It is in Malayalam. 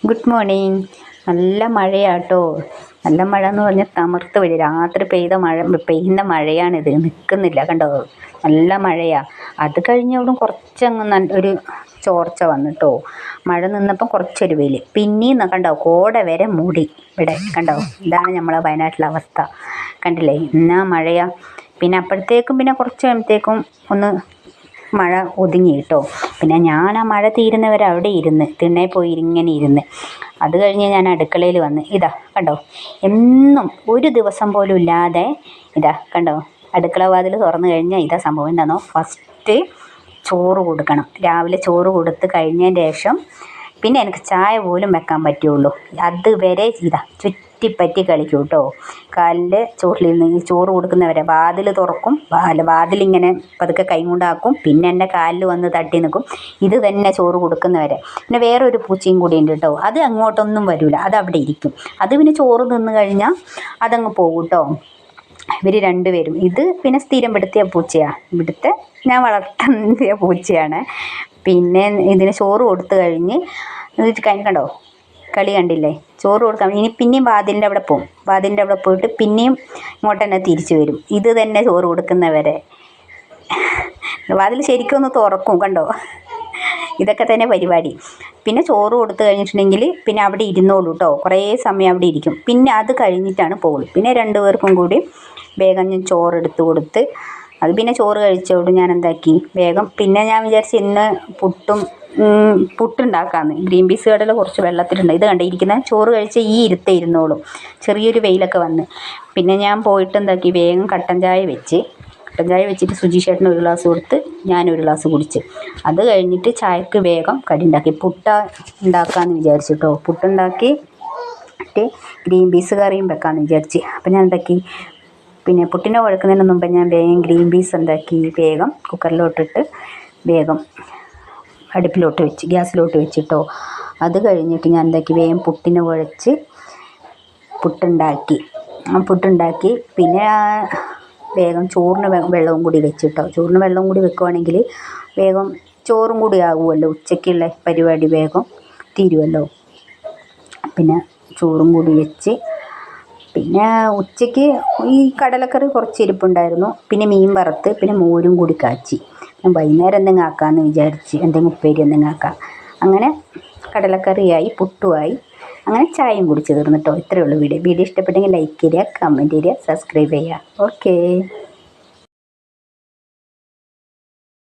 Good morning. നല്ല മഴയാട്ടോ. നല്ല മഴ എന്ന് പറഞ്ഞാൽ തമർത്ത് വഴി രാത്രി പെയ്യുന്ന മഴയാണിത്. നിൽക്കുന്നില്ല, കണ്ടോ? നല്ല മഴയാണ്. അത് കഴിഞ്ഞോടും കുറച്ചങ്ങ് ഒരു ചോർച്ച വന്നിട്ടോ. മഴ നിന്നപ്പം കുറച്ചൊരു വെയിൽ. പിന്നെയും കണ്ടോ, കോട വരെ മൂടി. ഇവിടെ കണ്ടോ, ഇതാണ് നമ്മളെ വയനാട്ടിലെ അവസ്ഥ. കണ്ടില്ലേ, എന്നാ മഴയാ. പിന്നെ അപ്പോഴത്തേക്കും പിന്നെ കുറച്ച് കഴിയുമ്പോഴത്തേക്കും ഒന്ന് മഴ ഒതുങ്ങി കേട്ടോ. പിന്നെ ഞാൻ ആ മഴ തീരുന്നവരെ അവിടെ ഇരുന്ന് തിണ്ണയിൽ പോയി ഇങ്ങനെ ഇരുന്ന്. അത് കഴിഞ്ഞ് ഞാൻ അടുക്കളയിൽ വന്ന് ഇതാ കണ്ടോ, എന്നും ഒരു ദിവസം പോലും ഇല്ലാതെ ഇതാ കണ്ടോ, അടുക്കള വാതിൽ തുറന്നു കഴിഞ്ഞാൽ ഇതാ സംഭവം. എന്താണോ, ഫസ്റ്റ് ചോറ് കൊടുക്കണം. രാവിലെ ചോറ് കൊടുത്ത് കഴിഞ്ഞതിന് ശേഷം പിന്നെ എനിക്ക് ചായ പോലും വെക്കാൻ പറ്റുള്ളൂ. അതുവരെ ഇതാ ചുറ്റിപ്പറ്റി കളിക്കും കേട്ടോ. കാലിൻ്റെ ചോട്ടിൽ നിന്ന് ഈ ചോറ് കൊടുക്കുന്നവരെ വാതിൽ തുറക്കും, വാതിലിങ്ങനെ പതുക്കെ കൈ കൊണ്ടാക്കും, പിന്നെ എൻ്റെ കാലിൽ വന്ന് തട്ടി നിൽക്കും. ഇത് തന്നെ ചോറ് കൊടുക്കുന്നവരെ. പിന്നെ വേറൊരു പൂച്ചയും കൂടി ഉണ്ട് കേട്ടോ. അത് അങ്ങോട്ടൊന്നും വരില്ല, അത് അവിടെ ഇരിക്കും. അത് പിന്നെ ചോറ് തിന്ന് കഴിഞ്ഞാൽ അതങ്ങ് പോകും കേട്ടോ. ഇവർ രണ്ടുപേരും. ഇത് പിന്നെ സ്ഥിരം പെടുത്തിയ പൂച്ചയാണ്. ഇവിടുത്തെ ഞാൻ വളർത്തിയ പൂച്ചയാണ്. പിന്നെ ഇതിന് ചോറ് കൊടുത്തു കഴിഞ്ഞ് കണ്ടോ, കളി കണ്ടില്ലേ. ചോറ് കൊടുക്കാൻ ഇനി പിന്നെയും വാതിലിൻ്റെ അവിടെ പോകും. വാതിലിൻ്റെ അവിടെ പോയിട്ട് പിന്നെയും ഇങ്ങോട്ട് തന്നെ തിരിച്ചു വരും. ഇത് തന്നെ ചോറ് കൊടുക്കുന്നവരെ. വാതിൽ ശരിക്കും ഒന്ന് തുറക്കും, കണ്ടോ. ഇതൊക്കെ തന്നെ പരിപാടി. പിന്നെ ചോറ് കൊടുത്തു കഴിഞ്ഞിട്ടുണ്ടെങ്കിൽ പിന്നെ അവിടെ ഇരുന്നോളൂ കേട്ടോ. കുറേ സമയം അവിടെ ഇരിക്കും. പിന്നെ അത് കഴിഞ്ഞിട്ടാണ് പോകുള്ളൂ. പിന്നെ രണ്ടുപേർക്കും കൂടി വേഗം ഞാൻ ചോറെടുത്ത് കൊടുത്ത് അത് പിന്നെ ചോറ് കഴിച്ചോട് ഞാൻ എന്താക്കി വേഗം. പിന്നെ ഞാൻ വിചാരിച്ച് ഇന്ന് പുട്ടുണ്ടാക്കാമെന്ന്. ഗ്രീൻ പീസ് കടല കുറച്ച് വെള്ളത്തിലുണ്ട്. ഇത് കണ്ടിരിക്കുന്ന ചോറ് കഴിച്ച് ഈ ഇരുന്നോളും. ചെറിയൊരു വെയിലൊക്കെ വന്ന് പിന്നെ ഞാൻ പോയിട്ട് എന്താക്കി വേഗം കട്ടൻ ചായ വെച്ചിട്ട് സുജി ചേട്ടന് ഒരു ഗ്ലാസ് കൊടുത്ത് ഞാനൊരു ഗ്ലാസ് കുടിച്ച്. അത് കഴിഞ്ഞിട്ട് ചായക്ക് വേഗം കടി ഉണ്ടാക്കി ഉണ്ടാക്കാമെന്ന് വിചാരിച്ചിട്ടോ. പുട്ടുണ്ടാക്കിയിട്ട് ഗ്രീൻ പീസ് കറിയും വെക്കാമെന്ന് വിചാരിച്ച്. അപ്പം ഞാൻ എന്താക്കി, പിന്നെ പുട്ടിനെ കുഴക്കുന്നതിന് മുമ്പ് ഞാൻ വേഗം ഗ്രീൻ പീസ് എന്താക്കി വേഗം കുക്കറിലോട്ടിട്ട് വേഗം അടുപ്പിലോട്ട് വെച്ച് ഗ്യാസിലോട്ട് വെച്ചിട്ടോ. അത് കഴിഞ്ഞിട്ട് ഞാൻ എന്താക്കി വേഗം പുട്ടിനെ കുഴച്ച് പുട്ടുണ്ടാക്കി പിന്നെ വേഗം ചോറിന് വെള്ളവും കൂടി വെച്ചിട്ടോ. ചോറിന് വെള്ളവും കൂടി വെക്കുവാണെങ്കിൽ വേഗം ചോറും കൂടി ആകുമല്ലോ. ഉച്ചയ്ക്കുള്ള പരിപാടി വേഗം തീരുമല്ലോ. പിന്നെ ചോറും കൂടി വെച്ച് പിന്നെ ഉച്ചയ്ക്ക് ഈ കടലക്കറി കുറച്ച് ഇരിപ്പുണ്ടായിരുന്നു. പിന്നെ മീൻ വറുത്ത് പിന്നെ മോരും കൂടി കാച്ചി. വൈകുന്നേരം എന്തെങ്കിലും ആക്കാമെന്ന് വിചാരിച്ച്, എന്തെങ്കിലും ഉപ്പേരി എന്തെങ്കിലും ആക്കാം. അങ്ങനെ കടലക്കറിയായി, പുട്ടുമായി, അങ്ങനെ ചായയും കുടിച്ച് തീർന്നിട്ടോ. ഇത്രയേ ഉള്ളൂ വീഡിയോ. ഇഷ്ടപ്പെട്ടെങ്കിൽ ലൈക്ക് ചെയ്യുക, കമൻറ്റ് ചെയ്യുക, സബ്സ്ക്രൈബ് ചെയ്യുക. ഓക്കേ.